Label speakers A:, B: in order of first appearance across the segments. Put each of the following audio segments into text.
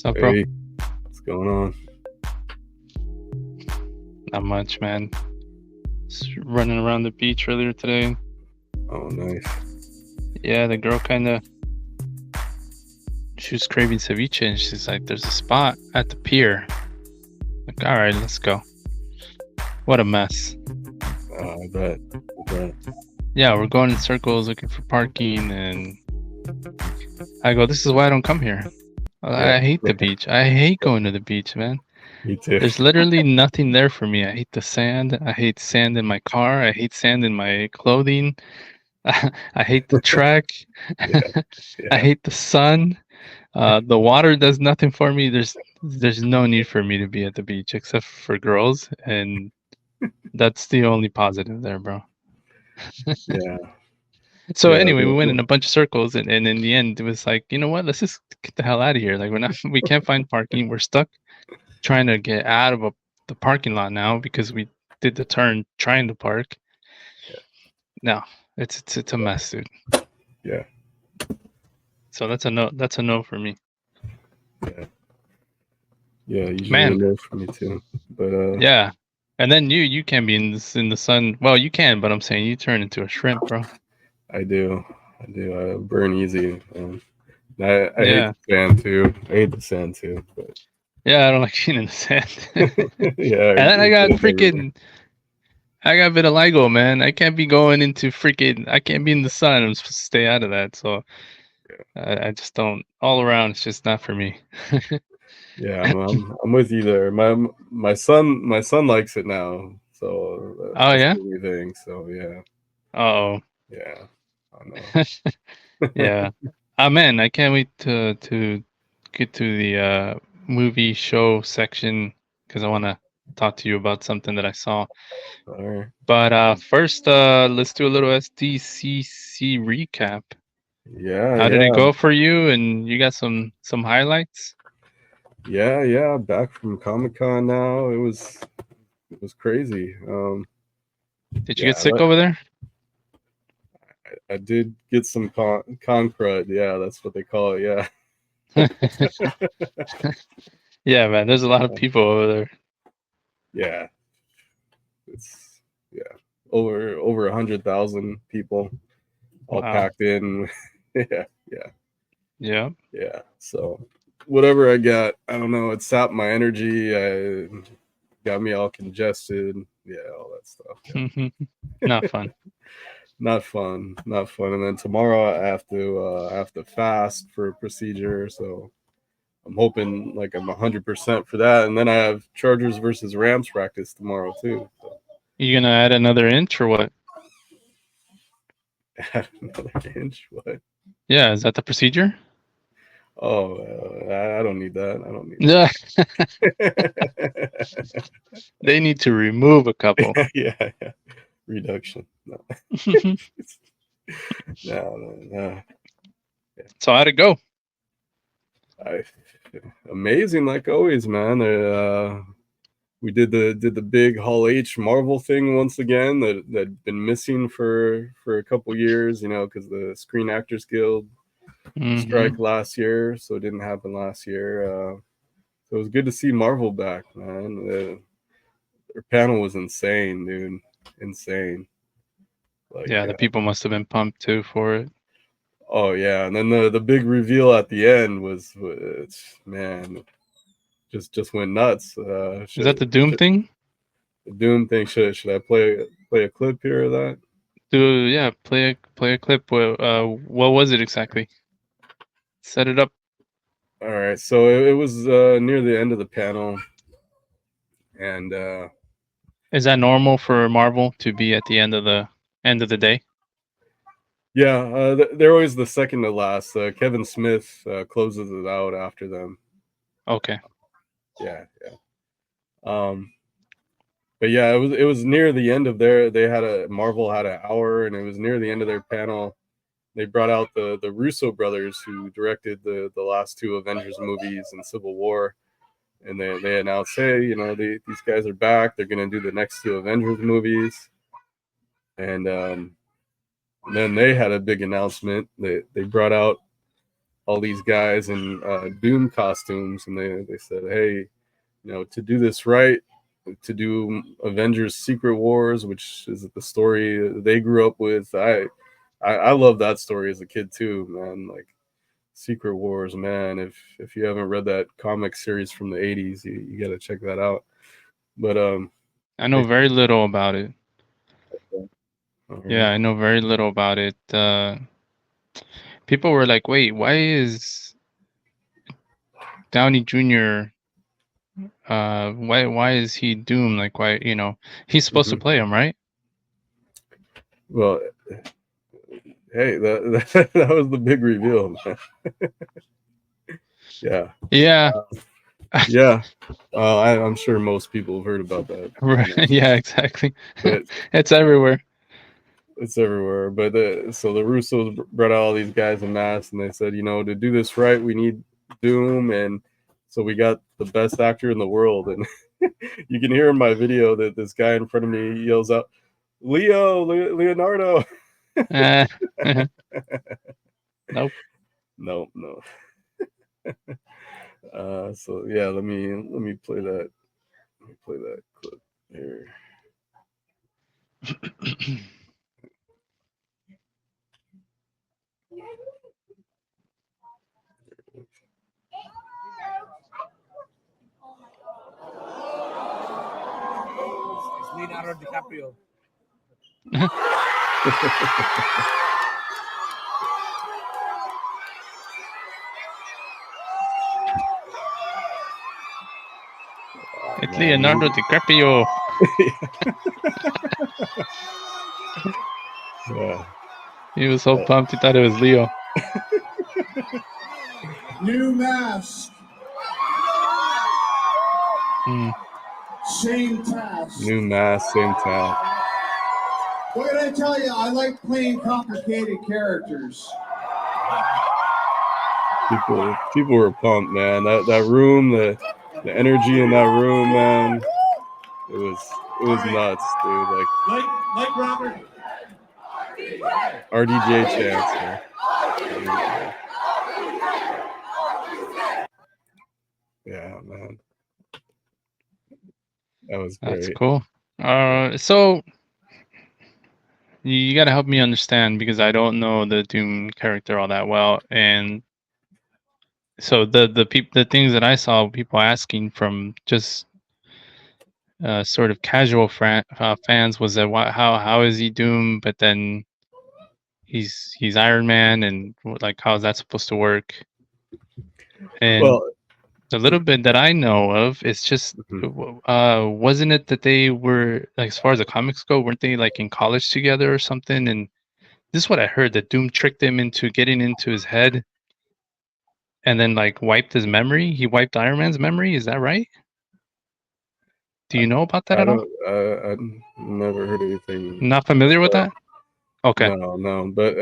A: up, bro?
B: Hey, what's going on?
A: Not much, man. Just running around the beach earlier today.
B: Oh, nice.
A: Yeah, the girl she was craving ceviche, and she's like, "There's a spot at the pier." Like, all right, let's go. What a mess.
B: I bet.
A: Yeah, we're going in circles looking for parking, and I go, "This is why I don't come here. I hate the beach. I hate going to the beach, man.
B: Me too.
A: There's literally nothing there for me. I hate the sand. I hate sand in my car. I hate sand in my clothing. I hate the trek.
B: Yeah.
A: I hate the sun. The water does nothing for me. There's no need for me to be at the beach except for girls, and that's the only positive there, bro.
B: Yeah.
A: So
B: Yeah.
A: anyway, we went in a bunch of circles, and in the end, it was like, you know what? Let's just get the hell out of here. Like we can't find parking. We're stuck trying to get out of the parking lot now because we did the turn trying to park.
B: Yeah.
A: No, it's a mess, dude.
B: Yeah.
A: So that's a no. That's a no for me.
B: Yeah. Yeah. Usually
A: Man.
B: a no for me too. But
A: Yeah. And then you can be in the sun. Well, you can, but I'm saying you turn into a shrimp, bro.
B: I do. I burn easy. I hate
A: Yeah.
B: the sand too. I hate the sand too. But
A: Yeah, I don't like being in the sand.
B: yeah.
A: And then I got
B: everywhere.
A: vitiligo, man. I can't be going into I can't be in the sun. I'm supposed to stay out of that. So I just don't. All around, it's just not for me.
B: Yeah. I'm with you there. My son likes it now. So
A: Oh
B: that's
A: yeah.
B: the only thing. So yeah.
A: Oh
B: Yeah. I know.
A: yeah. Man, I can't wait to get to the movie show section because I want to talk to you about something that I saw.
B: All right.
A: But first, let's do a little SDCC recap.
B: Yeah,
A: How did it
B: yeah,
A: go for you? And you got some highlights?
B: yeah. Back from Comic-Con now. It was crazy.
A: Did you get
B: Yeah,
A: sick over there?
B: I did get some con crud. Yeah, that's what they call it. Yeah.
A: Yeah, man. There's a lot of people over there.
B: Yeah. It's over 100,000 people all
A: Wow.
B: packed in. Yeah,
A: Yeah.
B: yeah. So whatever I got, I don't know. It sapped my energy. I got me all congested. Yeah, all that stuff. Yeah.
A: Not fun.
B: Not fun. And then tomorrow I have to fast for a procedure, so I'm hoping like I'm 100% for that. And then I have Chargers versus Rams practice tomorrow too. So
A: You gonna add another inch or what?
B: add another inch. What?
A: Yeah, is that the procedure?
B: Oh, I don't need that. I don't need
A: Yeah.
B: that.
A: They need to remove a couple.
B: Yeah. Reduction. No. No. Yeah.
A: So how'd it go?
B: Amazing, like always, man. We did the big Hall H Marvel thing once again that'd been missing for a couple years, because the Screen Actors Guild strike last year, so it didn't happen last year. So it was good to see Marvel back, man. Their panel was insane, dude. Insane. Like,
A: Yeah, the people must have been pumped too for it.
B: oh yeah, and then the big reveal at the end was man, just went nuts.
A: Is that the Doom thing?
B: The Doom thing. Should I play a clip here of that?
A: Yeah, play a clip. What was it exactly? Set it up.
B: All right, so it was near the end of the panel, and
A: Is that normal for Marvel to be at the end of the day?
B: yeah, they're always the second to last. Kevin Smith closes it out after them.
A: Okay.
B: Yeah. But yeah, it was near the end of Marvel had an hour, and it was near the end of their panel. They brought out the Russo brothers who directed the last two Avengers movies and Civil War, and they announced, hey, these guys are back. They're gonna do the next two Avengers movies, and then they had a big announcement. They brought out all these guys in Doom costumes, and they said, hey, to do this right, to do Avengers Secret Wars, which is the story they grew up with. I love that story as a kid too, man. Like Secret Wars, man. If you haven't read that comic series from the 80s, you got to check that out. But
A: I know very little about it.
B: right.
A: Yeah, I know very little about it. People were like, "Wait, why is Downey Jr. Why is he Doom? Like, why? He's supposed to play him, right?"
B: Well, hey, that was the big reveal, man. Yeah.
A: Yeah.
B: Yeah. I'm sure most people have heard about that.
A: Right. Yeah, exactly.
B: But
A: it's everywhere.
B: It's everywhere. But so the Russos brought out all these guys en masse, and they said, to do this right, we need Doom, and so we got the best actor in the world. And you can hear in my video that this guy in front of me yells out, Leonardo.
A: Nope.
B: No. So yeah, let me play that. Let me play that clip here.
C: Leonardo DiCaprio.
A: It's Leonardo DiCaprio.
B: Yeah.
A: He was so pumped, he thought it was Leo.
C: New mask. Same task.
B: New mask, same task.
C: What did I tell you? I like playing complicated characters.
B: People were pumped, man. That room, the energy in that room, man. It was nuts, dude.
C: Like Robert.
B: RDJ chants, man. Yeah, man. That was great.
A: That's cool. So you gotta help me understand, because I don't know the Doom character all that well, and so the things that I saw people asking from just sort of casual fans was that how is he Doom, but then he's Iron Man, and like how is that supposed to work? And the little bit that I know of, it's just wasn't it that they were, like, as far as the comics go, weren't they like in college together or something? And this is what I heard, that Doom tricked him into getting into his head and then like wiped his memory. He wiped Iron Man's memory. Is that right? Do you know about that at all?
B: I never heard anything.
A: Not familiar with that? Okay.
B: No. But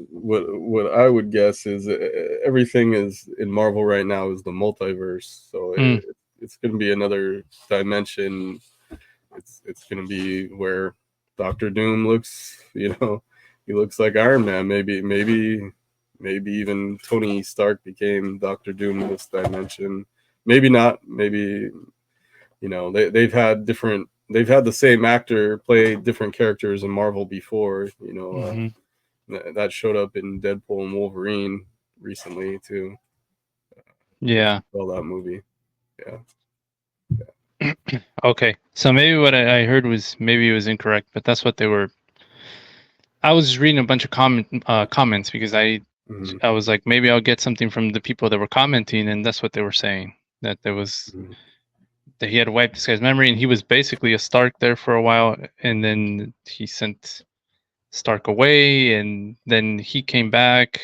B: what I would guess is everything is in Marvel right now is the multiverse. So it's going to be another dimension. It's going to be where Doctor Doom looks, he looks like Iron Man. Maybe even Tony Stark became Doctor Doom in this dimension. Maybe not. Maybe, they've had the same actor play different characters in Marvel before. That showed up in Deadpool and Wolverine recently too.
A: Yeah.
B: Saw that movie. Yeah.
A: Okay, so maybe what I heard was, maybe it was incorrect, but that's what they were. I was just reading a bunch of comments because I was like, maybe I'll get something from the people that were commenting, and that's what they were saying, that there was that he had wiped this guy's memory, and he was basically a Stark there for a while, and then he sent Stark away, and then he came back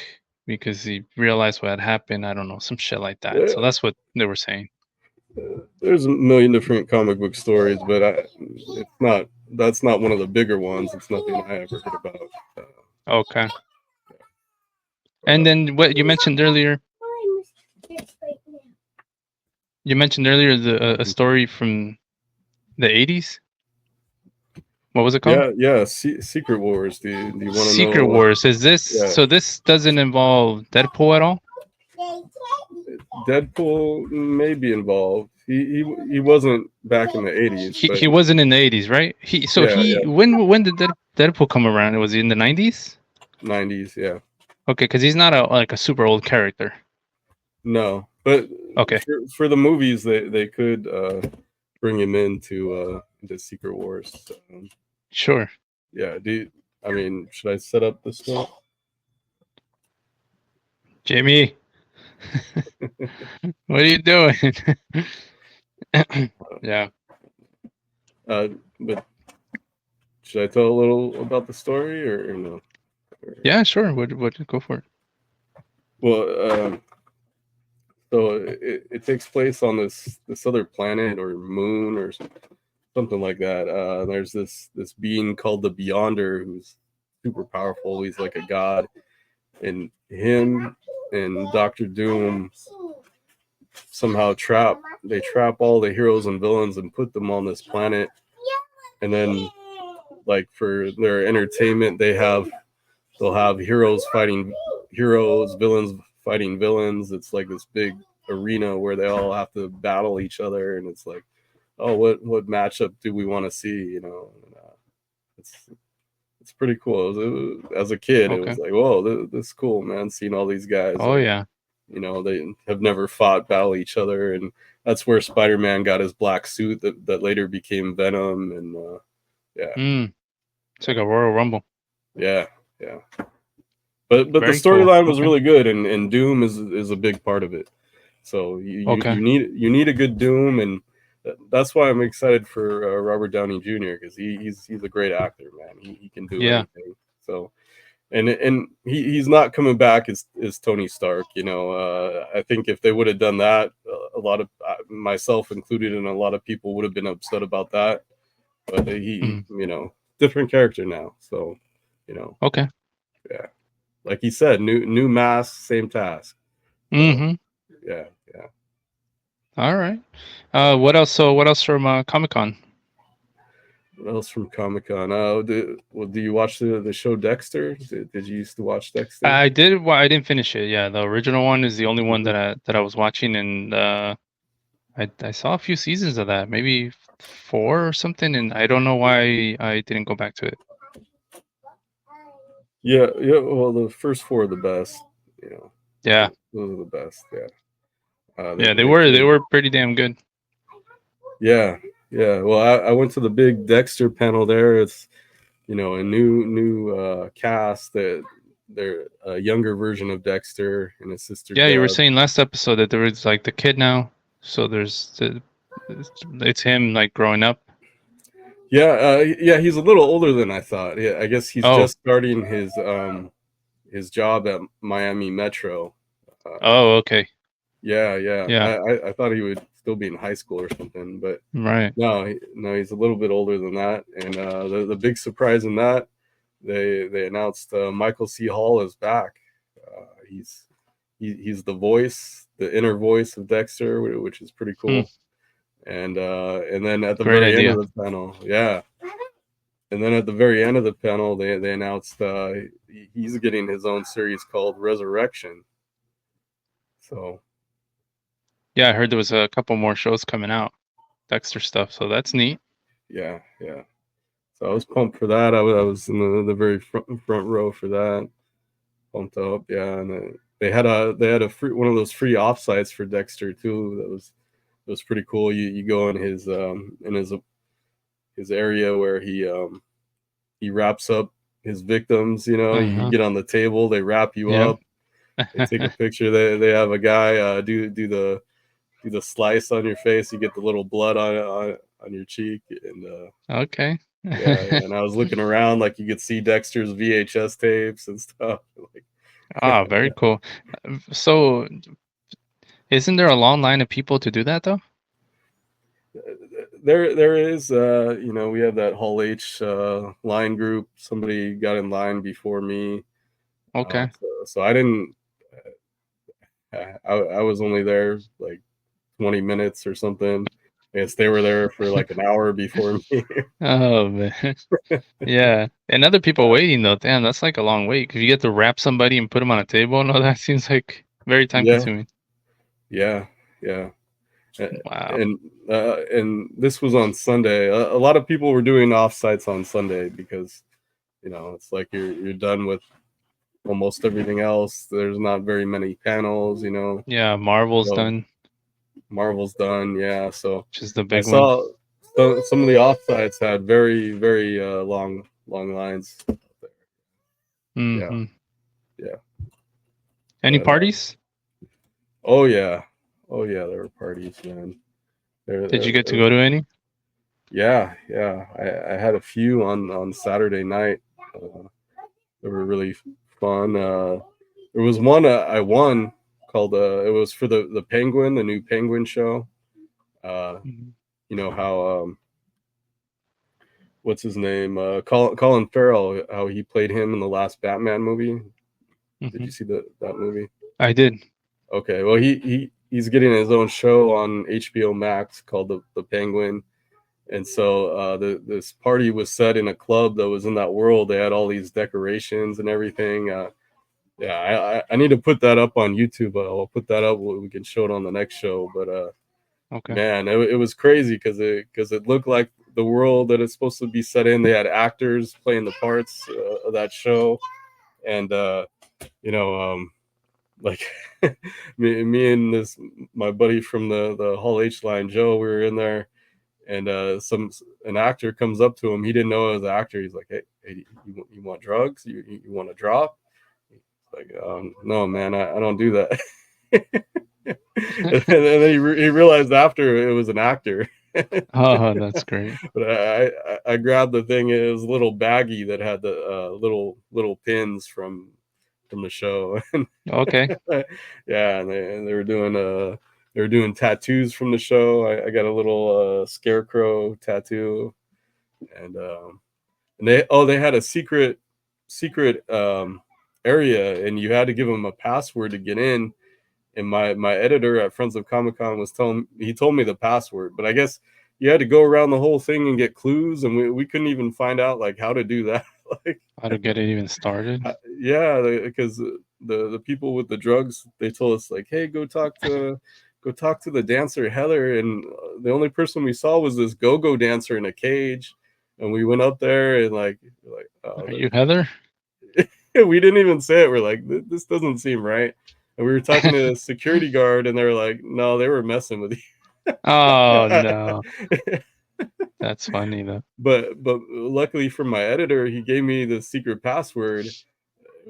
A: because he realized what had happened. I don't know, some shit like that.
B: Yeah.
A: So that's what they were saying.
B: There's a million different comic book stories, but that's not one of the bigger ones. It's nothing I ever heard about.
A: Okay. And then what you mentioned earlier. You mentioned earlier a story from the 80s. What was it called?
B: Yeah. Secret Wars. Do you want to know?
A: Secret Wars. Is this so? This doesn't involve Deadpool at all?
B: Deadpool may be involved. He wasn't back in the 80s,
A: He wasn't in the 80s, right?
B: Yeah.
A: When did Deadpool come around? Was he in the 90s?
B: 90s, yeah.
A: Okay, because he's not a super old character.
B: No, but
A: Okay.
B: for the movies, they could bring him into Secret Wars. So,
A: Sure.
B: yeah. Should I set up this one?
A: Jamie, what are you doing? Yeah.
B: But should I tell a little about the story or no?
A: Yeah, sure. What go for it.
B: Well, so it takes place on this other planet or moon or something like that. There's this being called the Beyonder who's super powerful. He's like a god, and him and Doctor Doom somehow trap all the heroes and villains and put them on this planet, and then like for their entertainment they'll have heroes fighting heroes, villains fighting villains. It's like this big arena where they all have to battle each other, and it's like, oh, what matchup do we want to see? You know, it's pretty cool. As a kid, It was like, whoa, this is cool, man. Seeing all these guys.
A: Oh yeah.
B: You know, they have never battle each other, and that's where Spider-Man got his black suit that later became Venom, and yeah.
A: It's like a Royal Rumble.
B: Yeah. But the storyline was really good, and Doom is a big part of it. So you need a good Doom, and that's why I'm excited for Robert Downey Jr. because he's a great actor, man. He can do anything. So, and he's not coming back as Tony Stark. You know, I think if they would have done that, a lot of myself included, and a lot of people would have been upset about that. But you know, different character now. So, you know.
A: Okay.
B: Yeah. Like he said, new mask, same task.
A: Mm-hmm.
B: Yeah.
A: All right. What else? So what else from Comic-Con?
B: What else from Comic-Con? Do you watch the show Dexter? Did you used to watch Dexter?
A: I did. Well, I didn't finish it. Yeah, the original one is the only one that I was watching, and I saw a few seasons of that, maybe 4 or something, and I don't know why I didn't go back to it.
B: Yeah. Well, the first 4 are the best. You know.
A: Yeah.
B: Those are the best. Yeah.
A: They were pretty damn good.
B: Yeah. Well, I went to the big Dexter panel there. It's, you know, a new cast that they're a younger version of Dexter and his sister.
A: Yeah, you were saying last episode that there was like the kid now, so it's him like growing up.
B: Yeah, he's a little older than I thought. Yeah, I guess he's just starting his job at Miami Metro.
A: Okay.
B: Yeah. I thought he would still be in high school or something, but
A: right.
B: No, he's a little bit older than that. And the big surprise in that, they announced Michael C. Hall is back. He's the voice, the inner voice of Dexter, which is pretty cool. And then at the very end of the panel, and then at the very end of the panel, they announced he's getting his own series called Resurrection. So,
A: yeah, I heard there was a couple more shows coming out, Dexter stuff. So that's neat.
B: Yeah. So I was pumped for that. I was in the very front row for that. Pumped up, yeah. And they had a free, one of those free offsites for Dexter too. That was pretty cool. You go in his area where he wraps up his victims. You know, you get on the table, they wrap you up, they take a picture. They have a guy do the slice on your face. You get the little blood on your cheek, and
A: okay.
B: And I was looking around, like you could see Dexter's VHS tapes and stuff.
A: Very cool. So, isn't there a long line of people to do that though?
B: There is, you know, we have that Hall H line group. Somebody got in line before me.
A: Okay.
B: So I didn't. I was only there like 20 minutes or something. I guess they were there for like an hour before me.
A: Oh man. Yeah, and other people waiting though. Damn, that's like a long wait because you get to wrap somebody and put them on a table. No, that seems like very time consuming.
B: Yeah,
A: Wow.
B: and this was on Sunday. A lot of people were doing offsites on Sunday because it's like you're done with almost everything else. There's not very many panels.
A: Yeah, Marvel's
B: So
A: done,
B: Marvel's done. Yeah, so
A: which is the
B: I
A: big one.
B: saw some of the offsites had very very long lines. Yeah,
A: Hmm.
B: yeah.
A: Any
B: But
A: parties?
B: oh yeah, there were parties, man.
A: Did you get to
B: There
A: go
B: was,
A: to any?
B: yeah. I had a few on Saturday night. They were really fun. There was one I won called it was for the Penguin, the new Penguin show. Uh,
A: Mhm.
B: you know how what's his name? Colin Farrell, how he played him in the last Batman movie. Did you
A: Mhm.
B: see that movie?
A: I did.
B: Okay, well he's getting his own show on HBO Max called the Penguin. And so this party was set in a club that was in that world. They had all these decorations and everything. Yeah, I need to put that up on YouTube. I'll put that up. We can show it on the next show. But
A: Okay.
B: man, it was crazy because it looked like the world that it's supposed to be set in. They had actors playing the parts of that show, and like me and my buddy from the Hall H line, Joe, we were in there, and an actor comes up to him. He didn't know it was an actor. He's like, hey, you want drugs? You want a drop? Like, no, man, I don't do that. And then he realized after it was an actor.
A: Oh, that's great.
B: But I grabbed the thing. It was a little baggie that had the little pins from the show.
A: Okay.
B: Yeah, and they were doing tattoos from the show. I got a little scarecrow tattoo, and they had a secret area, and you had to give them a password to get in. And my editor at Friends of Comic Con he told me the password, but I guess you had to go around the whole thing and get clues, and we couldn't even find out like how to do that. Like,
A: How to get it even started?
B: yeah, because the people with the drugs, they told us like, hey, go talk to the dancer Heather, and the only person we saw was this go-go dancer in a cage, and we went up there and
A: Are you Heather?
B: we didn't even say it. We're like, this doesn't seem right. And we were talking to a security guard, and they were like, no, they were messing with
A: Oh no,
B: you.
A: that's funny though.
B: but luckily for my editor, he gave me the secret password. It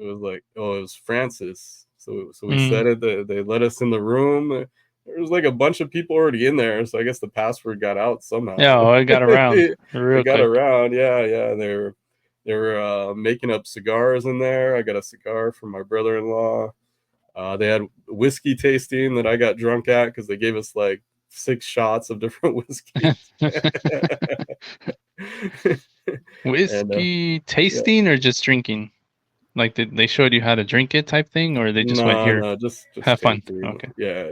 B: was like, oh, it was Francis. So we
A: Mm.
B: said it. They let us in the room. There was like a bunch of people already in there, so I guess the password got out somehow.
A: Yeah, oh, I got around
B: It
A: real
B: got
A: quick.
B: around. Yeah. They were making up cigars in there. I got a cigar from my brother-in-law. They had whiskey tasting that I got drunk at because they gave us like 6 shots of different whiskeys. And
A: Whiskey
B: yeah,
A: tasting or just drinking? Like they showed you how to drink it type thing, or they just went here,
B: no, just
A: have fun.
B: tasting.
A: Okay.
B: Yeah.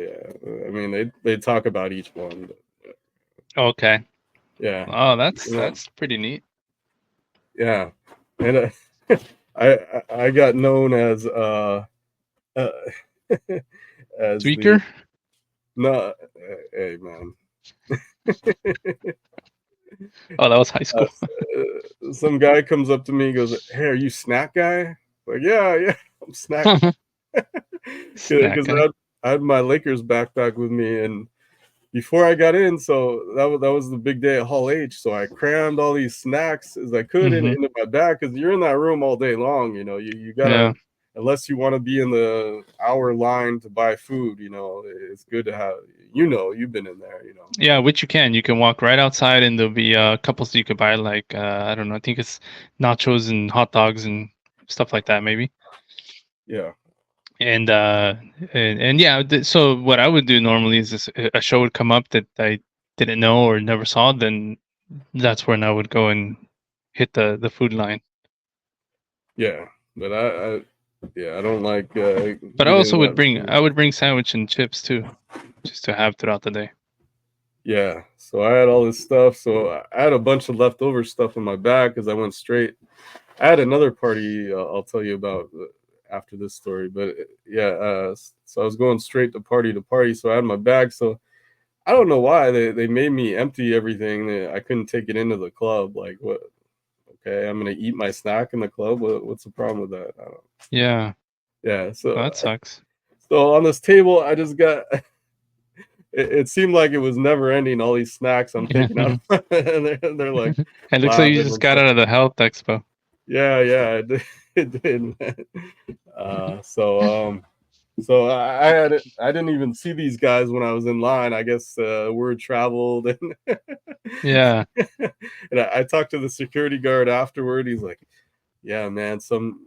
B: I mean, they talk about each one. But
A: Okay.
B: yeah,
A: Oh,
B: you know,
A: that's pretty neat.
B: yeah, and I got known as uh as the
A: Tweaker?
B: no, hey man.
A: Oh, that was high school.
B: Some guy comes up to me and goes, hey, are you snack guy? Like, yeah, I'm snack.
A: Snack
B: Because
A: guy.
B: I had my Lakers backpack with me, and before I got in, so that was the big day at Hall H. So I crammed all these snacks as I could
A: Hmm.
B: into my bag, because you're in that room all day long. You gotta,
A: Yeah.
B: unless you want to be in the hour line to buy food. It's good to have. You've been in there.
A: Yeah, which you can. You can walk right outside, and there'll be couples that you could buy, like I don't know. I think it's nachos and hot dogs and stuff like that, maybe.
B: Yeah,
A: And yeah. So what I would do normally is this, a show would come up that I didn't know or never saw. Then that's when I would go and hit the food line.
B: yeah. But I don't like
A: But I
B: getting
A: also would
B: that
A: bring
B: food.
A: I would bring sandwich and chips too, just to have throughout the day.
B: Yeah, so I had all this stuff. So I had a bunch of leftover stuff in my bag because I went straight. I had another party I'll tell you about after this story. But yeah, so I was going straight to party, so I had my bag. So I don't know why they made me empty everything. I couldn't take it into the club. Like, what? Okay, I'm gonna eat my snack in the club. What's the problem with that? I don't.
A: Yeah.
B: Yeah. So
A: That sucks.
B: so on this table, I just got. It seemed like it was never ending. All these snacks I'm taking out, and they're like,
A: It looks like you just got out of the health expo.
B: Yeah, it did. So I didn't even see these guys when I was in line. I guess word traveled, and
A: Yeah.
B: and I talked to the security guard afterward. He's like, "Yeah, man, some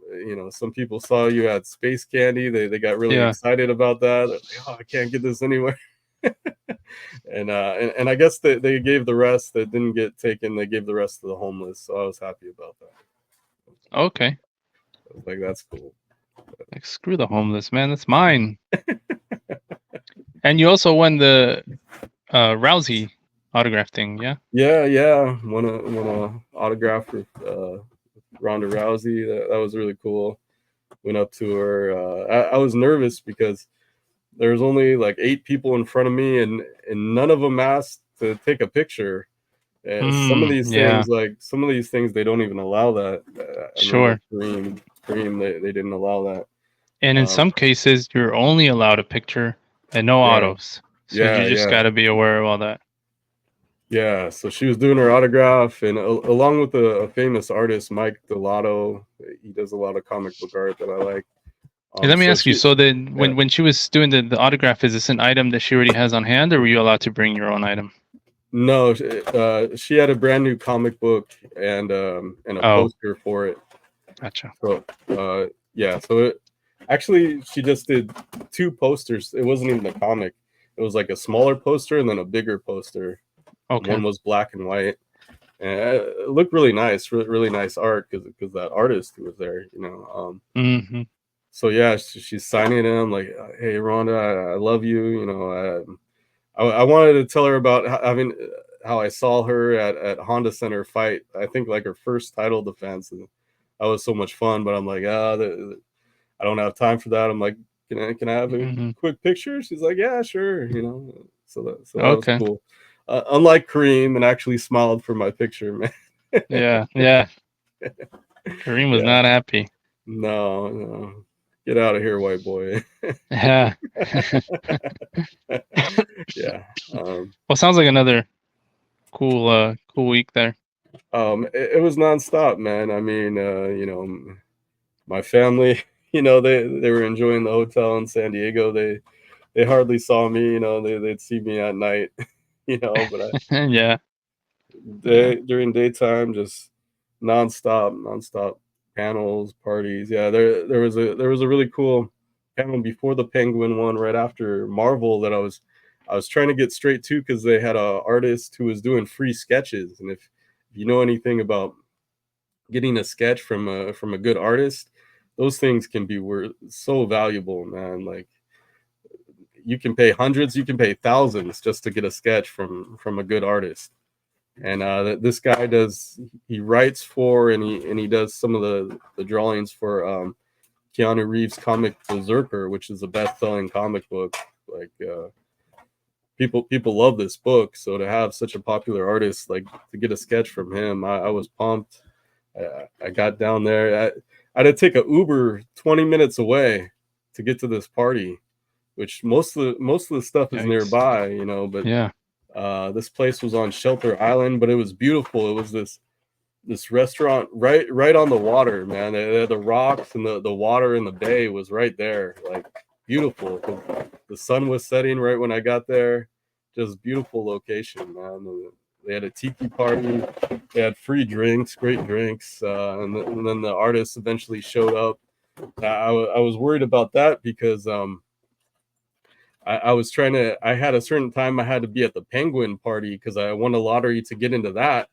B: people saw you at Space Candy. They got really excited about that. They're like, oh, I can't get this anywhere." and I guess they gave the rest that didn't get taken. They gave the rest to the homeless. So I was happy about that.
A: Okay.
B: I was like, that's cool.
A: Like, screw the homeless, man. That's mine. And you also won the Rousey autograph thing, yeah?
B: Yeah. Won a autograph with Ronda Rousey. That was really cool. Went up to her. I was nervous because there was only like 8 people in front of me, and none of them asked to take a picture. And some of these things, they don't even allow that.
A: Sure.
B: Cream, they didn't allow that.
A: And in some cases, you're only allowed a picture and no autos. So you just got to be aware of all that.
B: Yeah, so she was doing her autograph, and along with a famous artist, Mike Delgado. He does a lot of comic book art that I like.
A: Hey, let me ask you. So then, when she was doing the autograph, is this an item that she already has on hand, or were you allowed to bring your own item?
B: No, she had a brand new comic book and a poster for it.
A: Gotcha.
B: So so actually she just did 2 posters. It wasn't even a comic. It was like a smaller poster and then a bigger poster.
A: Okay.
B: One was black and white, and it looked really nice, really nice art because that artist who was there, So yeah, she's signing it. I'm like, hey, Rhonda, I love you. I wanted to tell her about how I saw her at Honda Center fight. I think like her first title defense, and that was so much fun. But I'm like, I don't have time for that. I'm like, can I have a quick picture? She's like, yeah, sure. So that was cool. Unlike Kareem, and actually smiled for my picture, man.
A: Yeah. Kareem was not happy.
B: No. Get out of here, white boy.
A: Yeah.
B: Yeah.
A: Well, sounds like another cool week there.
B: It was nonstop, man. I mean, my family, they were enjoying the hotel in San Diego. They hardly saw me, they'd see me at night, but
A: yeah.
B: During daytime, just nonstop panels, parties. Yeah, there was a really cool panel before the Penguin one, right after Marvel, that I was trying to get straight to, because they had a artist who was doing free sketches. And if you know anything about getting a sketch from a good artist, those things can be so valuable, man. Like, you can pay hundreds, you can pay thousands just to get a sketch from a good artist. And this guy he writes for, and he does some of the drawings for Keanu Reeves' comic Berserker, which is a best-selling comic book. Like, people love this book, so to have such a popular artist, like, to get a sketch from him, I was pumped. I got down there. I had to take an Uber 20 minutes away to get to this party, which most of the stuff is nearby, but
A: yeah.
B: This place was on Shelter Island, but it was beautiful. It was this restaurant right on the water, man. They had the rocks, and the water in the bay was right there, like, beautiful. The sun was setting right when I got there. Just beautiful location, man. They had a tiki party. They had free drinks, great drinks, and then the artists eventually showed up. I was worried about that because I was I had a certain time I had to be at the Penguin party because I won a lottery to get into that.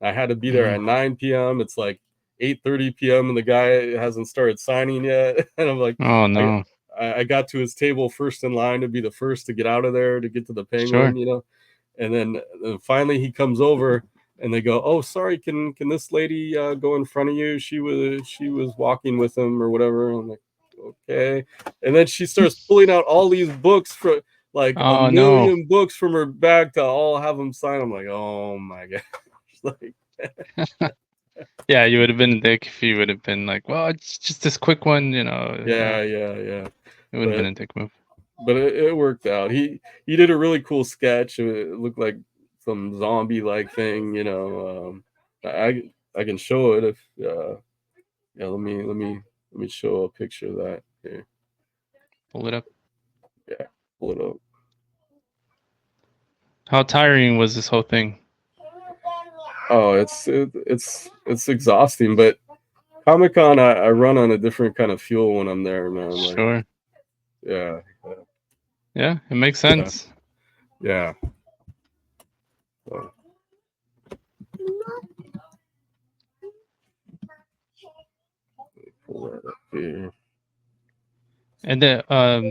B: I had to be there at 9 p.m. It's like 8:30 p.m. and the guy hasn't started signing yet. And I'm like,
A: oh no.
B: I got to his table first in line to be the first to get out of there to get to the Penguin, And then finally he comes over and they go, oh, sorry, can this lady go in front of you? She was walking with him or whatever. I'm like, okay. And then she starts pulling out all these books for like a
A: Oh, no.
B: million books from her bag to all have them sign. I'm like, oh my god. Like,
A: Yeah, you would have been a dick if you would have been like, well, it's just this quick one,
B: yeah.
A: It would have been a dick move.
B: But it worked out. He did a really cool sketch. It looked like some zombie like thing, I can show it if yeah, let me show a picture of that here.
A: Pull it up.
B: Yeah, pull it up.
A: How tiring was this whole thing?
B: Oh, it's exhausting, but Comic-Con I run on a different kind of fuel when I'm there, man. Like,
A: Sure.
B: yeah.
A: Yeah, it makes sense.
B: Yeah. So. Pull that up here.
A: And then,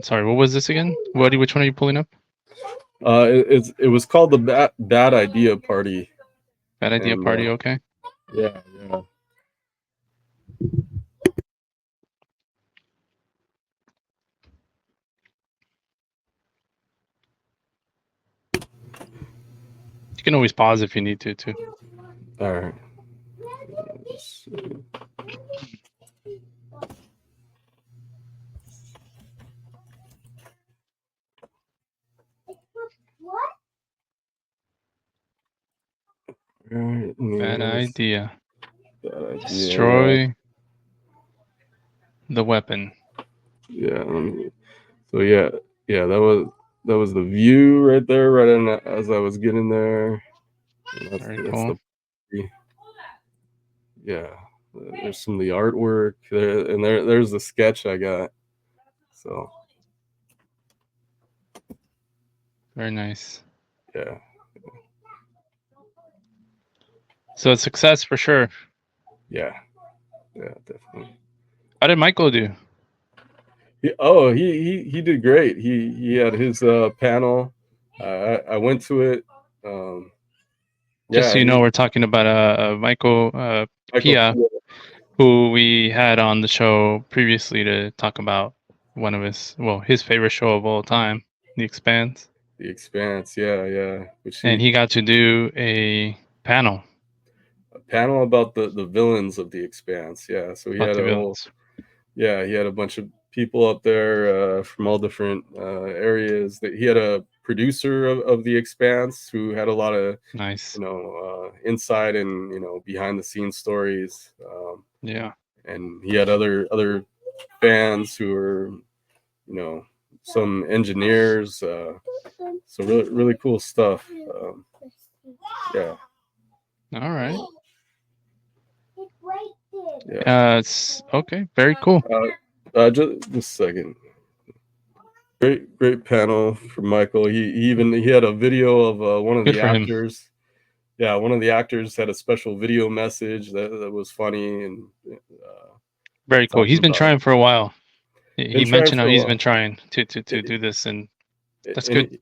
A: sorry, what was this again? Which one are you pulling up?
B: It was called the Bad Idea Party.
A: Bad Idea Party, okay.
B: Yeah.
A: You can always pause if you need to, too.
B: All right.
A: Bad idea.
B: Bad idea.
A: Destroy the weapon.
B: Yeah. So yeah, that was the view right there, right in as I was getting there.
A: Very cool.
B: Yeah. There's some of the artwork there, and there's the sketch I got. So.
A: Very nice.
B: Yeah.
A: So it's success for sure.
B: Yeah, definitely.
A: How did Michael do?
B: He did great. He had his panel. I went to it.
A: Just so you know, we're talking about Michael Pia, who we had on the show previously to talk about one of his favorite show of all time, The Expanse.
B: The Expanse, yeah.
A: And he got to do a panel
B: about the villains of The Expanse. Yeah, so he had he had a bunch of people up there from all different areas. That he had a producer of The Expanse who had a lot of
A: nice,
B: inside and behind the scenes stories.
A: Yeah,
B: and he had other fans who were some engineers. So really cool stuff. Yeah.
A: All right.
B: Yeah.
A: It's okay. Very cool.
B: Just a second. Great panel from Michael. He had a video of one of the actors. Yeah, one of the actors had a special video message that was funny and
A: very cool. He's been trying for a while. He mentioned how he's been trying to do this, and that's good.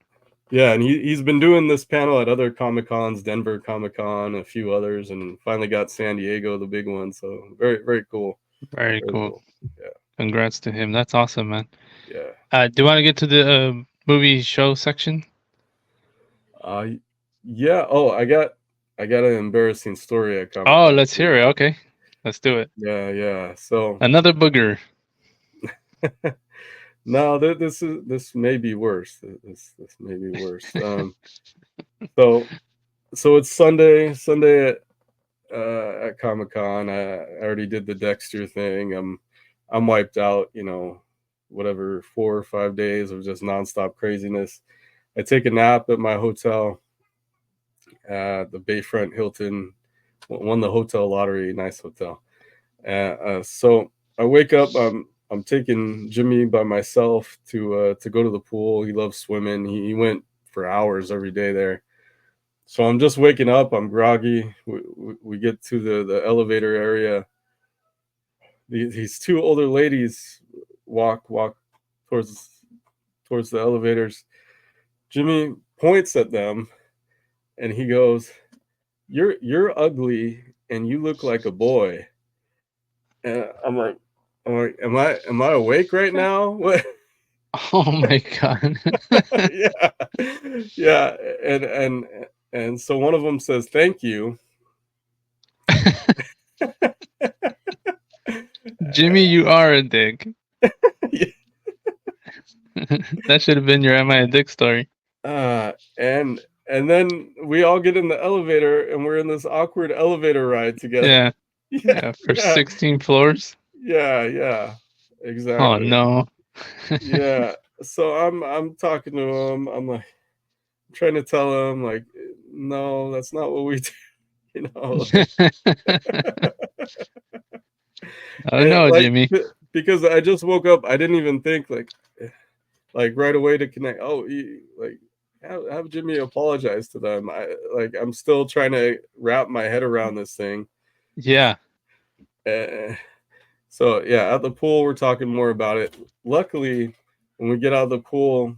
B: Yeah, and he's been doing this panel at other Comic-Cons, Denver Comic-Con, a few others, and finally got San Diego, the big one. So very cool.
A: Very cool.
B: Yeah.
A: Congrats to him. That's awesome, man.
B: Yeah.
A: Do you want to get to the movie show section?
B: Yeah. Oh, I got an embarrassing story at Comic-Con.
A: Oh, let's hear it. Okay, let's do it.
B: Yeah. So
A: another booger.
B: No, this may be worse. This may be worse. So it's Sunday at Comic-Con. I already did the Dexter thing. I'm wiped out. Whatever 4 or 5 days of just nonstop craziness. I take a nap at my hotel, the Bayfront Hilton. Won the hotel lottery. Nice hotel. So I wake up. I'm taking Jimmy by myself to go to the pool. He loves swimming. He went for hours every day there. So I'm just waking up. I'm groggy. We get to the elevator area. These two older ladies walk towards the elevators. Jimmy points at them, and he goes, "You're ugly, and you look like a boy." And I'm like, I'm like, am I awake right now? What?
A: Oh my god.
B: Yeah, yeah, and so one of them says thank you.
A: Jimmy, you are a dick.
B: Yeah.
A: That should have been your Am I a Dick story.
B: And then we all get in the elevator and we're in this awkward elevator ride together.
A: Yeah.
B: Yeah,
A: Yeah, for
B: yeah,
A: 16 floors.
B: yeah,
A: Oh
B: exactly.
A: no.
B: Yeah. So I'm talking to him. I'm like trying to tell him like, no, that's not what we do. You know,
A: Oh no,
B: like
A: Jimmy.
B: because I just woke up. I didn't even think like right away to connect. Oh, like have Jimmy apologize to them. I'm still trying to wrap my head around this thing.
A: Yeah.
B: Uh, so yeah, at the pool we're talking more about it. Luckily, when we get out of the pool,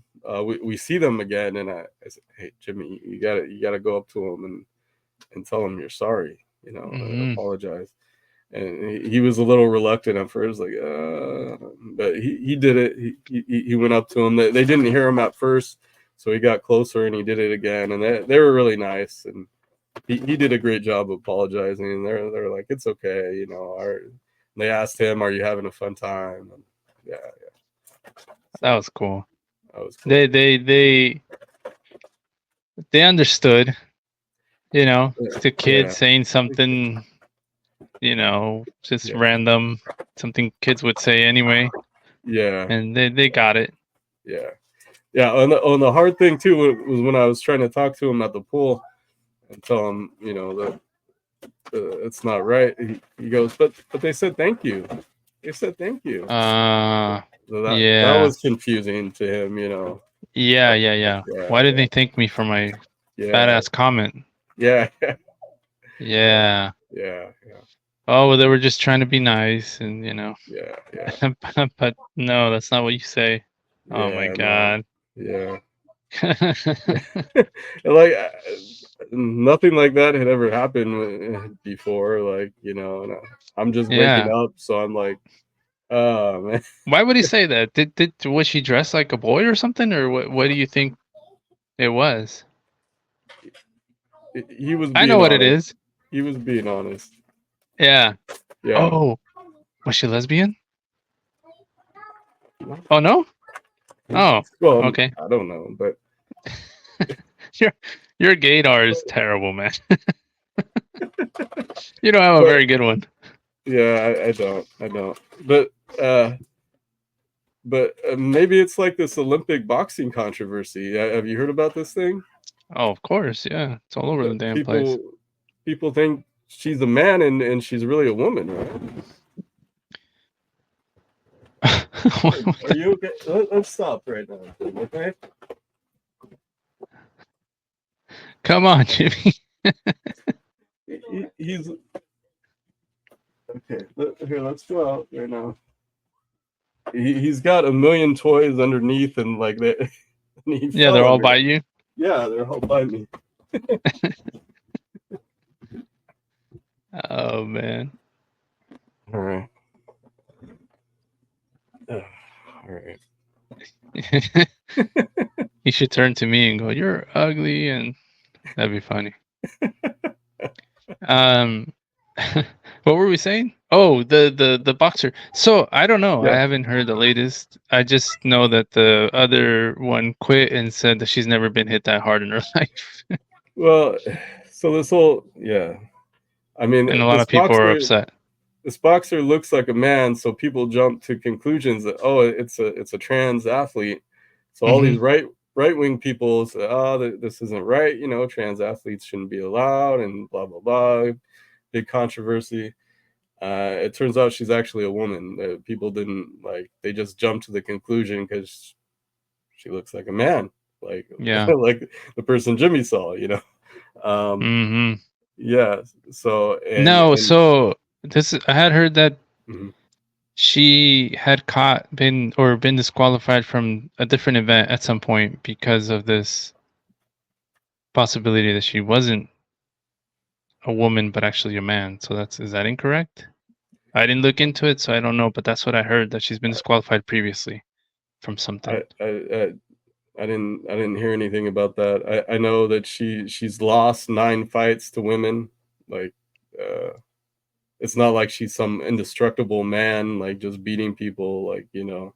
B: we see them again, and I said, "Hey, Jimmy, you gotta go up to him and tell him you're sorry. You know, apologize." And he was a little reluctant at first, like, but he did it. He went up to him. They didn't hear him at first, so he got closer and he did it again. And they were really nice, and he did a great job of apologizing. And they're like, it's okay, you know. They asked him, "Are you having a fun time?" And yeah.
A: That was cool.
B: That was cool.
A: They understood. You know, it's the kid
B: Yeah.
A: saying something, you know, just
B: Yeah.
A: random, something kids would say anyway,
B: Yeah.
A: and they got it.
B: Yeah. On the hard thing too was when I was trying to talk to him at the pool and tell him, you know, that it's not right. He goes, but they said thank you. They said thank you. So that
A: Yeah.
B: was confusing to him, you know.
A: Yeah.
B: Yeah,
A: Why did
B: yeah.
A: they thank me for my
B: Yeah.
A: badass comment?
B: Yeah.
A: Yeah.
B: Yeah.
A: Oh, well, they were just trying to be nice, and you know.
B: Yeah.
A: But no, that's not what you say. Oh my
B: Yeah. No.
A: god.
B: Yeah. Like nothing like that had ever happened before, like, you know, and I'm just waking
A: Yeah.
B: up, so I'm like, oh man.
A: Why would he say that? Was she dressed like a boy or something, or what do you think it was?
B: He was
A: I know
B: being
A: what it
B: honest.
A: is.
B: He was being honest.
A: Yeah.
B: Yeah.
A: Oh, was she lesbian? Oh no? Oh,
B: Well,
A: okay.
B: I don't know, but
A: Your gaydar is terrible, man. You don't have a very good one.
B: yeah, I don't. But maybe it's like this Olympic boxing controversy. Have you heard about this thing?
A: Oh, of course, yeah. It's all over the damn place.
B: People think she's a man and she's really a woman, right? Are you okay? Let's stop right now, okay?
A: Come on, Jimmy.
B: He's okay. Here, let's go out right now. He's got a million toys underneath, and like that.
A: Yeah, they're all by you.
B: Yeah, they're all by me.
A: Oh man.
B: All right. All right.
A: You should turn to me and go, "You're ugly," and that'd be funny. What were we saying? Oh, the boxer. So I don't know.
B: Yeah.
A: I haven't heard the latest. I just know that the other one quit and said that she's never been hit that hard in her life.
B: Well, so this whole I mean,
A: And a lot of people are upset.
B: This boxer looks like a man, so people jump to conclusions that it's a trans athlete. So all these right wing people say, this isn't right. You know, trans athletes shouldn't be allowed, and blah blah blah. Big controversy. It turns out she's actually a woman. People didn't they just jumped to the conclusion because she looks like a man, like like the person Jimmy saw. You know. Yeah. So
A: So I had heard that
B: mhm.
A: she had been disqualified from a different event at some point because of this possibility that she wasn't a woman but actually a man. So is that incorrect? I didn't look into it, so I don't know. But that's what I heard, that she's been disqualified previously from something.
B: I didn't hear anything about that. I know that she's lost 9 fights to women. Like, it's not like she's some indestructible man, like just beating people. Like, you know.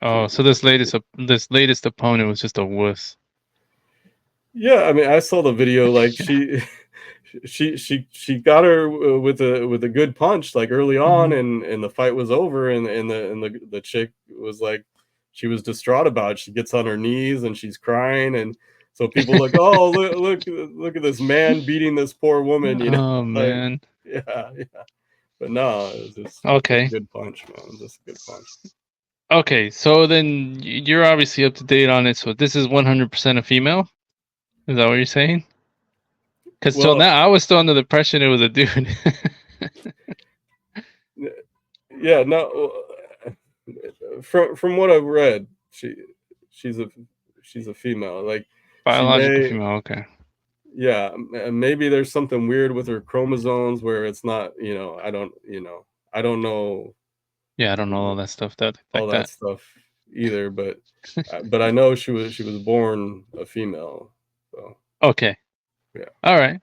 A: Oh, so this latest opponent was just a wuss.
B: Yeah, I mean, I saw the video. Like she got her with a good punch like early on, and the fight was over, and the chick was like, she was distraught about it. She gets on her knees and she's crying, and so people like, oh, look at this man beating this poor woman, you know.
A: Oh
B: Like,
A: man.
B: yeah. But no, it was just
A: Okay.
B: a good punch, man. Just a good punch.
A: Okay, so then you're obviously up to date on it. So this is 100% a female. Is that what you're saying? Because till
B: Well,
A: now I was still under the impression it was a dude.
B: yeah, no. From what I've read, she's a female. Like, she
A: Biological
B: may,
A: female. Okay.
B: yeah, maybe there's something weird with her chromosomes where it's not, I don't know,
A: Yeah, I don't know all that stuff. That
B: all
A: like
B: that
A: that.
B: stuff either, but I know she was born a female. So
A: Okay.
B: yeah.
A: All right.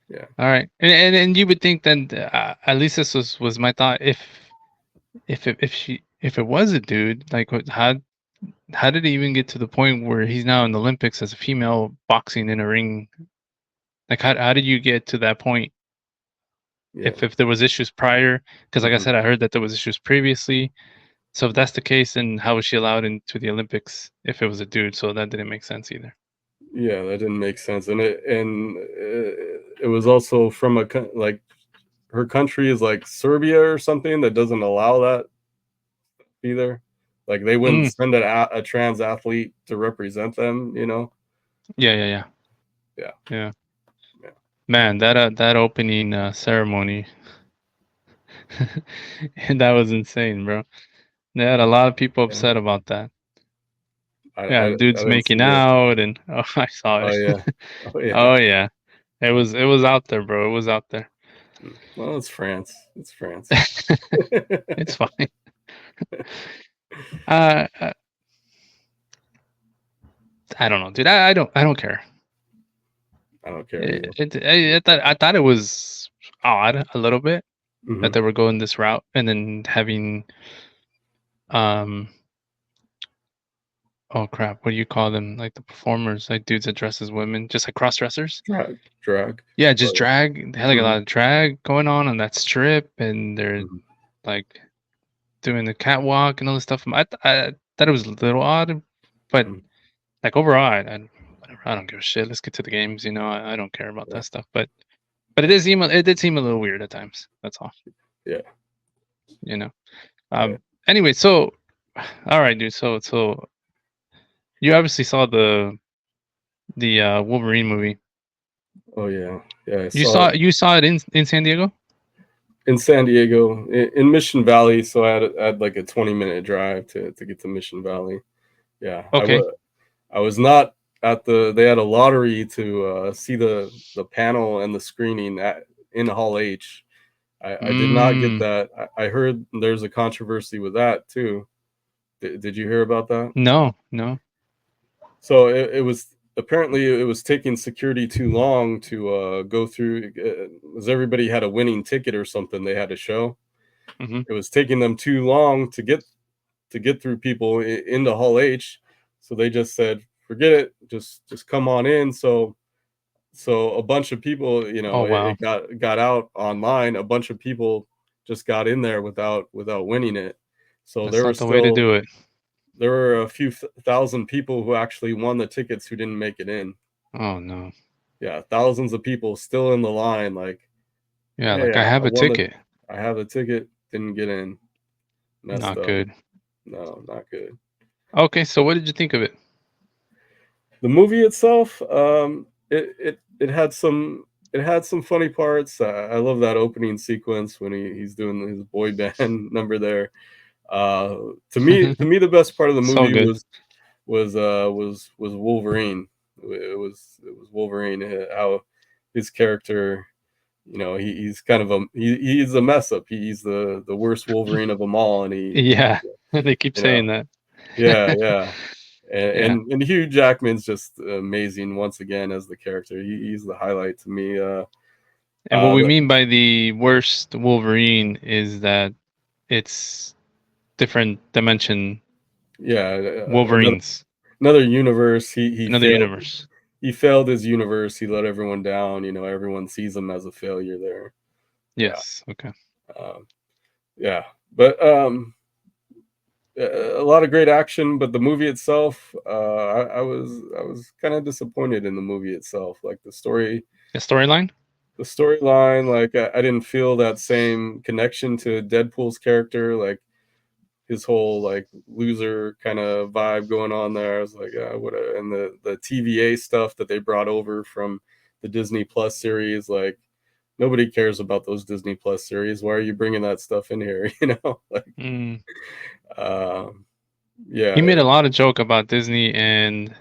B: Yeah.
A: All right. And you would think then, at least this was my thought. If it was a dude, like how did he even get to the point where he's now in the Olympics as a female boxing in a ring? Like how did you get to that point?
B: Yeah.
A: If there was issues prior, because like I said, I heard that there was issues previously. So if that's the case, then how was she allowed into the Olympics if it was a dude? So that didn't make sense either.
B: Yeah, that didn't make sense, and it was also from like, her country is like Serbia or something that doesn't allow that either. Like, they wouldn't send a trans athlete to represent them, you know?
A: Yeah.
B: Yeah.
A: Man, that opening ceremony, and that was insane, bro. They had a lot of people upset about that. Yeah,
B: I
A: dudes
B: didn't see
A: making
B: that.
A: out, and I saw
B: Oh,
A: it.
B: yeah. Oh, yeah.
A: Oh yeah, it was out there, bro. It was out there.
B: Well, it's France. It's France.
A: It's fine. I don't know, dude. I don't care.
B: I don't care either.
A: I thought it was odd a little bit that
B: Mhm.
A: they were going this route, and then having oh crap, what do you call them? Like the performers, like dudes that dress as women, just like cross dressers.
B: Drag.
A: Yeah, just
B: Oh,
A: drag. They had like a lot of drag going on that strip, and they're
B: mhm.
A: like doing the catwalk and all this stuff. I thought it was a little odd, but
B: Mhm.
A: like overall, whatever. I don't give a shit. Let's get to the games. You know, I don't care about
B: Yeah.
A: that stuff. But it did seem a little weird at times. That's all.
B: Yeah.
A: You know.
B: Yeah.
A: Anyway, so all right, dude. So you obviously saw the Wolverine movie.
B: Oh, yeah. Yeah, I
A: You saw it in San Diego?
B: in San Diego, in Mission Valley. So I had like a 20-minute drive to get to Mission Valley. Yeah.
A: Okay.
B: I was not at they had a lottery to see the panel and the screening in Hall H. I did not get that. I heard there's a controversy with that too. Did you hear about that?
A: No.
B: So it was, apparently it was taking security too long to go through, as everybody had a winning ticket or something they had to show.
A: Mm-hmm.
B: It was taking them too long to get through people into Hall H, so they just said, forget it, just come on in. So a bunch of people,
A: Oh wow.
B: it got out online. A bunch of people just got in there without winning it. So
A: That's not the way to do it.
B: there were a few thousand people who actually won the tickets who didn't make it in.
A: Oh no.
B: Yeah, thousands of people still in the line. Like,
A: Yeah,
B: hey,
A: like I have a ticket.
B: I have a ticket, didn't get in. Messed
A: Not
B: up.
A: good.
B: No, not good.
A: Okay, so what did you think of it?
B: The movie itself, it had some funny parts. I love that opening sequence when he's doing his boy band number there. To me, the best part of the
A: So
B: movie
A: good.
B: was Wolverine. It was Wolverine, how his character you know, he's kind of he's a mess up. He's the worst Wolverine of them all, and
A: Yeah, they keep
B: you know,
A: saying that.
B: yeah.
A: Yeah.
B: And Hugh Jackman's just amazing once again as the character. He's the highlight to me.
A: And what we
B: But
A: mean by the worst Wolverine is that it's different dimension
B: yeah,
A: Wolverines,
B: another universe. He
A: another
B: failed.
A: universe.
B: He failed his universe. He let everyone down. You know, everyone sees him as a failure there.
A: Yes. Okay.
B: Um, yeah, but a lot of great action. But the movie itself, I was kind of disappointed in the movie itself. Like
A: The storyline.
B: the storyline. Like I didn't feel that same connection to Deadpool's character. Like his whole like loser kind of vibe going on there. I was like, whatever. And the TVA stuff that they brought over from the Disney Plus series, like nobody cares about those Disney Plus series. Why are you bringing that stuff in here? You know, like,
A: Mm.
B: yeah.
A: He made a lot of joke about Disney and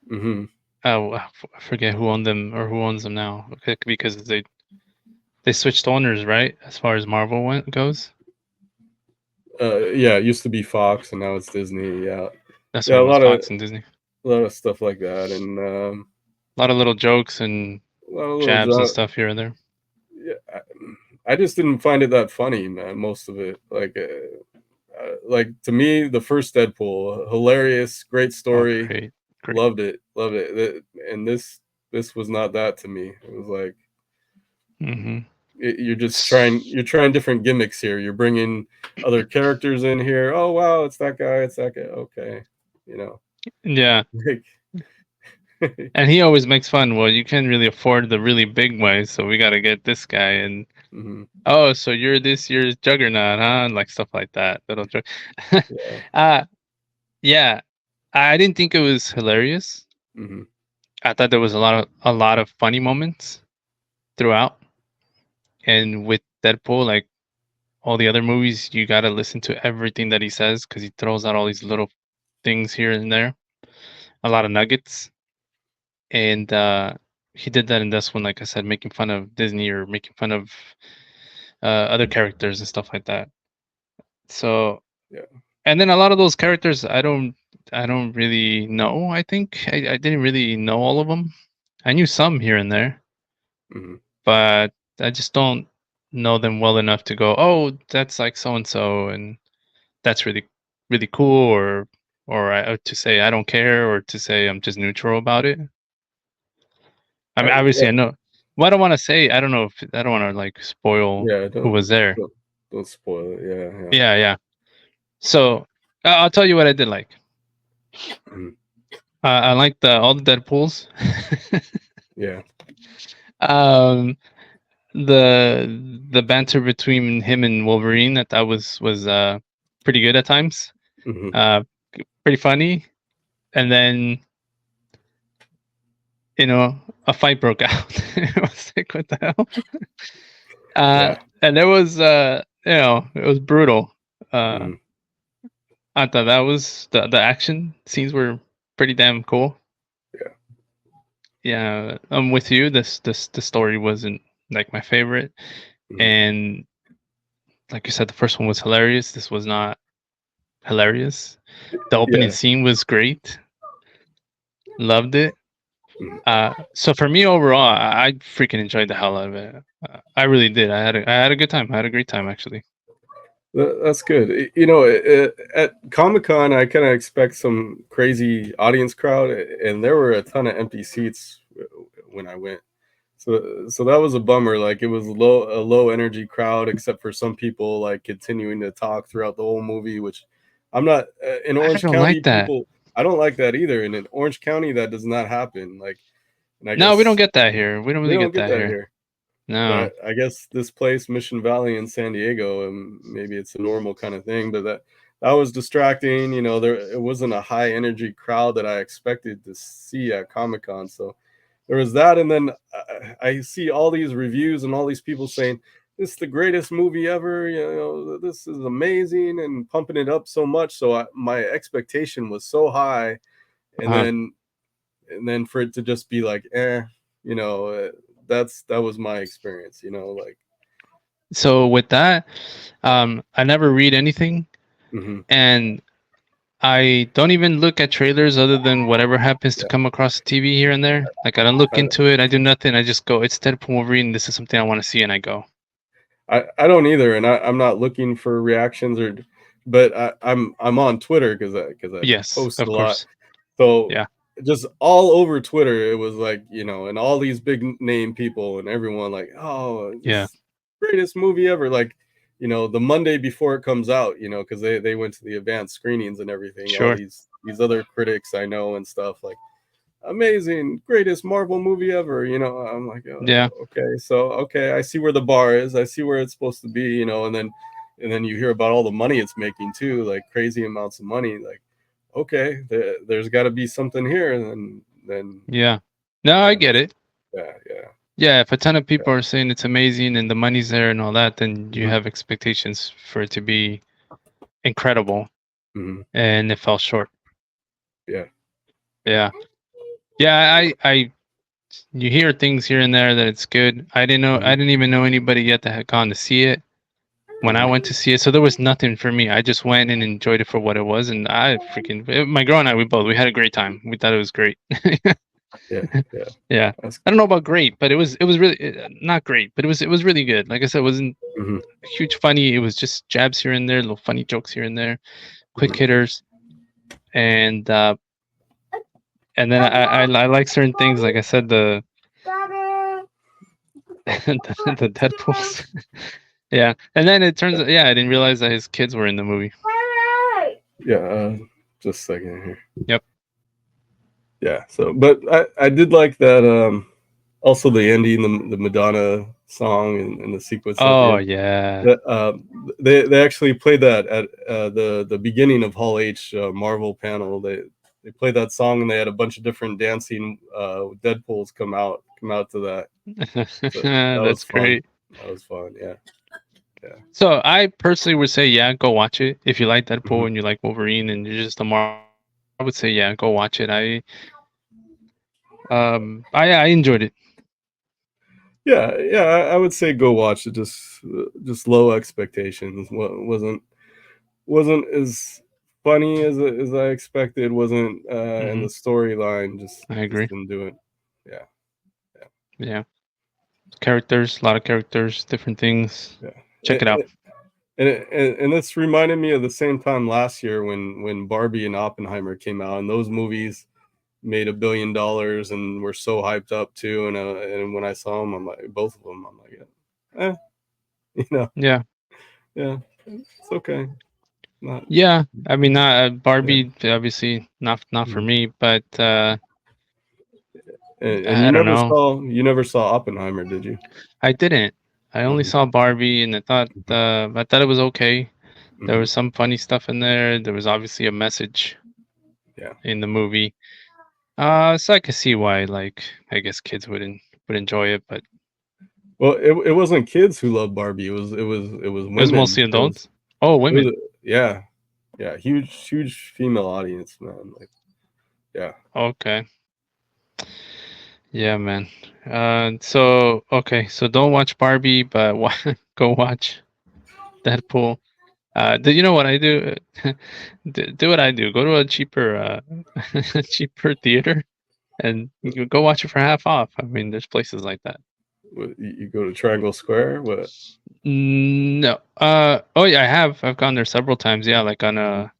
B: Mm-hmm.
A: I forget who owned them or who owns them now because they switched owners, right? As far as Marvel goes.
B: Yeah, it used to be Fox and now it's Disney. Yeah,
A: That's
B: yeah,
A: what it was, Fox and Disney.
B: a lot of stuff like that, and
A: a lot of little jokes and
B: a lot of little
A: jabs and stuff here and there.
B: Yeah, I just didn't find it that funny, man. Most of it, like to me, the first Deadpool, hilarious, great story,
A: Great.
B: loved it. And this was not that to me. It was like you're trying different gimmicks here. You're bringing other characters in here. Oh wow, it's that guy. It's that guy. Okay, you know.
A: Yeah. And he always makes fun. Well, you can't really afford the really big way, so we got to get this guy. And oh, so you're this year's Juggernaut, huh? Like stuff like that. Little joke. Yeah. I didn't think it was hilarious. I thought there was a lot of funny moments throughout. And with Deadpool, like all the other movies, you got to listen to everything that he says because he throws out all these little things here and there, a lot of nuggets. And he did that in this one, like I said, making fun of Disney or making fun of other characters and stuff like that. So
B: yeah.
A: And then a lot of those characters I don't really know. I think I didn't really know all of them. I knew some here and there, but I just don't know them well enough to go, oh, that's like so and so, and that's really really cool, or to say I don't care, or to say I'm just neutral about it. I mean, obviously I know. Well, I don't want to say. I don't know if I don't want to like spoil who was there.
B: Don't spoil it.
A: Yeah. So I'll tell you what I did like. I liked all the Deadpools.
B: Yeah.
A: The banter between him and Wolverine that was pretty good at times. Pretty funny. And then a fight broke out. I was like, what the hell? And there was it was brutal. I thought that was the action scenes were pretty damn cool. Yeah, I'm with you. The story wasn't like my favorite, and like you said, the first one was hilarious. This was not hilarious. The opening scene was great. Loved it. So for me overall, I freaking enjoyed the hell out of it. I really did. I had a good time. I had a great time actually.
B: That's good. At Comic-Con, I kind of expect some crazy audience crowd, and there were a ton of empty seats when I went. So that was a bummer. Like it was a low energy crowd, except for some people like continuing to talk throughout the whole movie, which I'm not in Orange County.
A: Like that.
B: People, I don't like that either. And in Orange County, that does not happen. Like, and I
A: no,
B: guess
A: we don't get that here. We don't really get that here. No,
B: but I guess this place, Mission Valley in San Diego, and maybe it's a normal kind of thing. But that was distracting. It wasn't a high energy crowd that I expected to see at Comic-Con. So there was that, and then I see all these reviews and all these people saying this is the greatest movie ever. This is amazing, and pumping it up so much. So my expectation was so high, and then for it to just be like, that was my experience. You know, like.
A: So with that, I never read anything,
B: Mhm.
A: and I don't even look at trailers other than whatever happens to
B: Yeah.
A: come across the TV here and there. Like I don't look
B: I-
A: into it. I do nothing. I just go. It's Deadpool Wolverine. This is something I want to see, and I go.
B: I don't either, and I'm not looking for reactions but I'm on Twitter because I
A: Yes,
B: post
A: of
B: a lot.
A: course.
B: So
A: Yeah.
B: just all over Twitter, it was like, you know, and all these big name people and everyone like, oh,
A: Yeah.
B: this greatest movie ever. Like, you know, the Monday before it comes out, you know, because they went to the advanced screenings and everything. All
A: Sure.
B: these other critics I know and stuff like, amazing, greatest Marvel movie ever. You know, I'm like, oh,
A: Yeah.
B: okay, so okay, I see where the bar is. I see where it's supposed to be. You know, and then you hear about all the money it's making too, like crazy amounts of money. Like, okay, there's got to be something here. And then
A: Yeah. No, I get it.
B: yeah.
A: Yeah, if a ton of people are saying it's amazing and the money's there and all that, then you
B: Mhm.
A: have expectations for it to be incredible,
B: Mhm.
A: and it fell short.
B: Yeah.
A: Yeah. Yeah, I you hear things here and there that it's good. I
B: Mhm.
A: didn't even know anybody yet that had gone to see it when I went to see it. So there was nothing for me. I just went and enjoyed it for what it was, and my girl and I we had a great time. We thought it was great.
B: Yeah. Yeah.
A: Yeah.
B: That's
A: I don't know about great, but it was really not great, but it was really good. Like I said, it wasn't
B: mhm.
A: huge funny. It was just jabs here and there, little funny jokes here and there, quick
B: Mhm.
A: hitters, and then I like certain things. Like I said, the the Deadpools. Yeah, and then it turns out, yeah, I didn't realize that his kids were in the movie.
B: Yeah. Just a second here.
A: Yep.
B: Yeah. So, but I did like that. Also the ending, the Madonna song and the sequence at the
A: Oh
B: end.
A: yeah.
B: They actually played that at the beginning of Hall H Marvel panel. They played that song and they had a bunch of different dancing Deadpools come out to that. So that was
A: That's
B: fun.
A: great.
B: That was fun. Yeah.
A: So I personally would say, yeah, go watch it if you like Deadpool
B: Mhm.
A: and you like Wolverine and you're just a Marvel. I would say, yeah, go watch it. I enjoyed it.
B: Yeah. Yeah. I would say go watch it. Just low expectations. Wasn't as funny as I expected. Wasn't and the storyline
A: I
B: just
A: agree.
B: didn't do it. Yeah.
A: Yeah, characters, a lot of characters, different things.
B: Yeah.
A: Check it out.
B: And this reminded me of the same time last year when Barbie and Oppenheimer came out, and those movies made $1 billion and were so hyped up too. And when I saw them, I'm like, both of them, I'm like, you know,
A: Yeah.
B: yeah, it's okay. Not,
A: Yeah, I mean, not
B: yeah.
A: Barbie, obviously not for
B: Mhm.
A: me, but
B: And
A: I don't know.
B: you never saw Oppenheimer, did you?
A: I didn't. I only
B: Mhm.
A: saw Barbie, and
B: Mhm.
A: I thought it was okay. There
B: Mhm.
A: was some funny stuff in there. There was obviously a message
B: Yeah.
A: in the movie. So I could see why, like, I guess kids would enjoy it, but
B: Well, it wasn't kids who loved Barbie. It was
A: it was
B: women.
A: mostly adults. Oh,
B: It was
A: women.
B: yeah. Yeah, huge female audience, man. Like, yeah.
A: Okay. Yeah, man. So okay, so don't watch Barbie, but go watch Deadpool. You know what I do? Do what I do. Go to a cheaper, cheaper theater, and you go watch it for half off. I mean, there's places like that.
B: What, you go to Triangle Square? What?
A: No. Oh yeah, I have. I've gone there several times. Yeah, like on a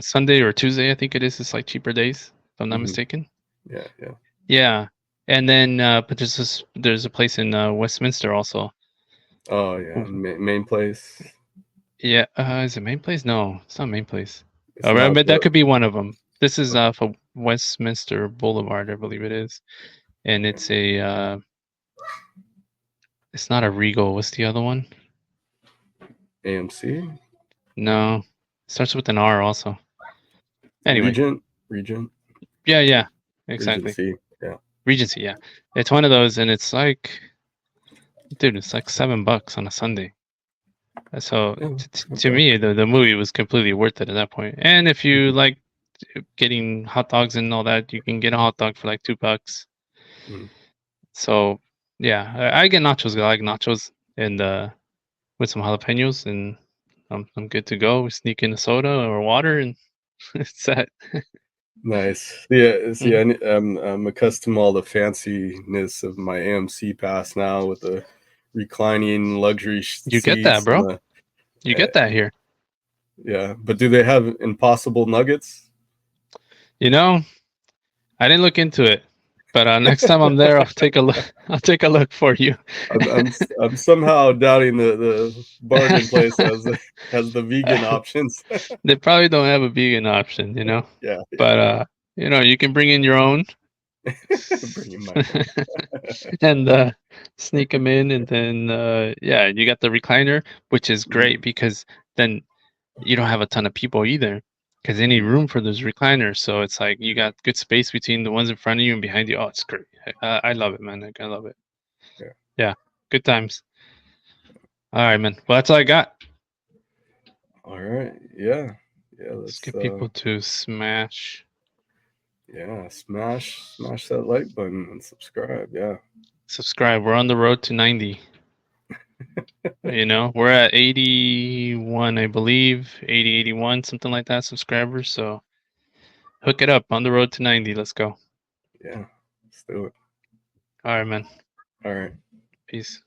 A: Sunday or Tuesday, I think it is. It's like cheaper days, if I'm not
B: Mhm.
A: mistaken.
B: Yeah, yeah.
A: Yeah, and then but there's a place in Westminster also.
B: Oh yeah, main place.
A: Yeah, is it Main Place? No, it's not Main Place.
B: It's not
A: But that
B: the.
A: could be one of them. This is for Westminster Boulevard, I believe it is, and it's not a Regal. What's the other one?
B: AMC,
A: No, starts with an R also. Anyway,
B: Regent,
A: yeah, exactly.
B: Regency. Yeah.
A: Regency, yeah, it's one of those, and it's like, dude, it's like $7 on a Sunday. So
B: Yeah,
A: to
B: okay.
A: me, the movie was completely worth it at that point. And if you like getting hot dogs and all that, you can get a hot dog for like $2.
B: Mhm.
A: So Yeah, I get nachos. I like nachos and with some jalapenos, and I'm good to go. We sneak in a soda or water, and it's set.
B: Nice. Yeah. See,
A: Mhm.
B: I'm accustomed to all the fanciness of my AMC pass now with the reclining luxury
A: You get that,
B: seats and
A: bro.
B: the
A: You get that here.
B: yeah. But do they have Impossible Nuggets?
A: You know, I didn't look into it, but next time I'm there, I'll take a look. I'll take a look for you.
B: I'm somehow doubting the bargain place has the vegan options.
A: They probably don't have a vegan option, you know.
B: Yeah,
A: But you know, you can bring in your own
B: bring in my own.
A: and sneak them in, and then yeah, you got the recliner, which is great because then you don't have a ton of people either, because they need room for those recliners. So it's like you got good space between the ones in front of you and behind you. Oh, it's great. I love it, man. Like, I love it.
B: Yeah.
A: Yeah, good times. All right, man. Well, that's all I got.
B: All right. Yeah. Yeah.
A: Let's
B: Let's
A: get people to smash
B: yeah, smash that like button and subscribe. Yeah.
A: subscribe. We're on the road to 90. You know, we're at 81, I believe, 80, 81, something like that, subscribers. So hook it up, on the road to 90. Let's go.
B: Yeah. Let's do it.
A: All right, man.
B: All right.
A: Peace.